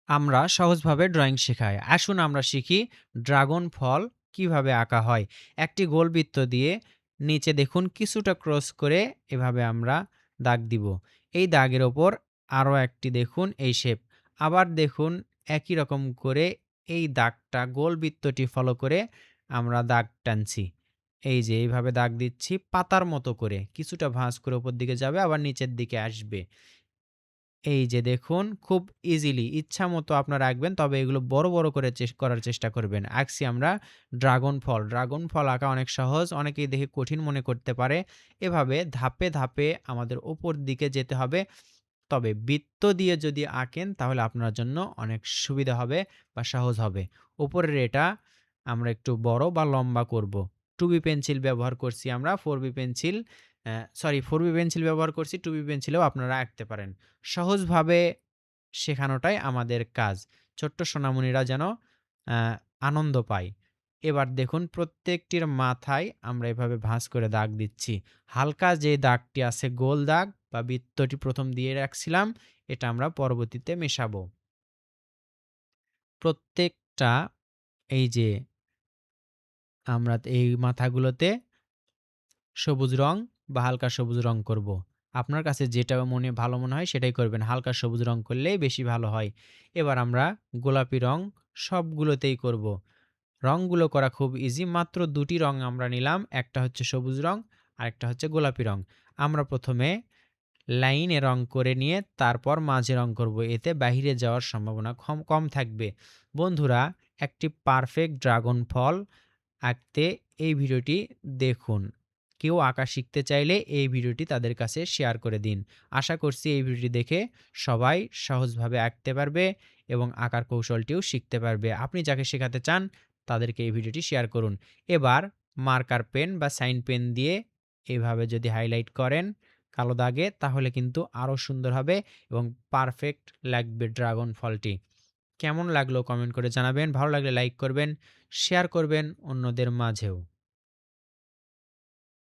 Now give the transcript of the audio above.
আমরা সহজভাবে ড্রয়িং শেখাই। আসুন আমরা শিখি ড্রাগন ফল কিভাবে আঁকা হয়। একটি গোল বৃত্ত দিয়ে নিচে দেখুন কিছুটা ক্রস করে এভাবে আমরা দাগ দিব। এই দাগের ওপর আরও একটি দেখুন এই শেপ। আবার দেখুন একই রকম করে এই দাগটা গোল বৃত্তটি ফলো করে আমরা দাগ টানছি। এই যে এইভাবে দাগ দিচ্ছি পাতার মতো করে। কিছুটা ভাঁজ করে উপর দিকে যাবে আবার নিচের দিকে আসবে। এই যে দেখুন খুব ইজিলি ইচ্ছামতো আপনারা আঁকবেন। তবে এগুলো বড়, বড় করে করার চেষ্টা করবেন। আঁকছি আমরা ড্রাগন ফল। ড্রাগন ফল আঁকা অনেক সহজ। অনেকেই দেখে কঠিন মনে করতে পারে। এভাবে ধাপে, ধাপে আমাদের উপর দিকে যেতে হবে। তবে বৃত্ত দিয়ে যদি আঁকেন তাহলে আপনার জন্য অনেক সুবিধা হবে বা সহজ হবে। উপরের এটা আমরা একটু বড় বা লম্বা করব। 2B পেন্সিল ব্যবহার করছি আমরা 4B পেন্সিল 4B পেন্সিল ব্যবহার করছি 2B পেন্সিলেও আপনারা আঁকতে পারেন। সহজভাবে শেখানোটাই আমাদের কাজ। ছোট্ট সোনামণিরা যেন আ আনন্দ পায়। এবার দেখুন প্রত্যেকটির মাথায় আমরা এভাবে ভাঁজ করে দাগ দিচ্ছি। হালকা যে দাগটি আছে গোল দাগ বা বৃত্তটি ১ম দিয়ে রাখছিলাম, এটা আমরা পরবর্তীতে মেশাবো। প্রত্যেকটা এই যে আমরা এই মাথাগুলোতে সবুজ রং বা হালকা সবুজ রং করব। আপনার কাছে যেটা ভালো মনে হয় সেটাই করবেন। হালকা সবুজ রং করলেই বেশি ভালো হয়। এবার আমরা গোলাপি রং সবগুলোতেই করব। রংগুলো করা খুব ইজি। মাত্র ২ টি রং আমরা নিলাম। একটা হচ্ছে সবুজ রং, আরেকটা হচ্ছে গোলাপি রং। আমরা ১ম এ লাইনে রং করে নিয়ে তারপর মাঝে রং করব। এতে বাহিরে যাওয়ার সম্ভাবনা কম থাকবে। বন্ধুরা, একটি পারফেক্ট ড্রাগন ফল আঁকতে এই ভিডিওটি দেখুন। কেউ আঁকা শিখতে চাইলে এই ভিডিওটি তাদের কাছে শেয়ার করে দিন। আশা করছি এই ভিডিওটি দেখে সবাই সহজভাবে আঁকতে পারবে এবং আঁকার কৌশলটিও শিখতে পারবে। আপনি যাকে শেখাতে চান তাদেরকে এই ভিডিওটি শেয়ার করুন। এবার মার্কার পেন বা সাইন পেন দিয়ে এভাবে যদি হাইলাইট করেন কালো দাগে তাহলে কিন্তু আরও সুন্দর হবে এবং পারফেক্ট লাগবে ড্রাগন ফলটি। কেমন লাগলো কমেন্ট করে জানাবেন। ভালো লাগলে লাইক করবেন, শেয়ার করবেন অন্যদের মাঝেও।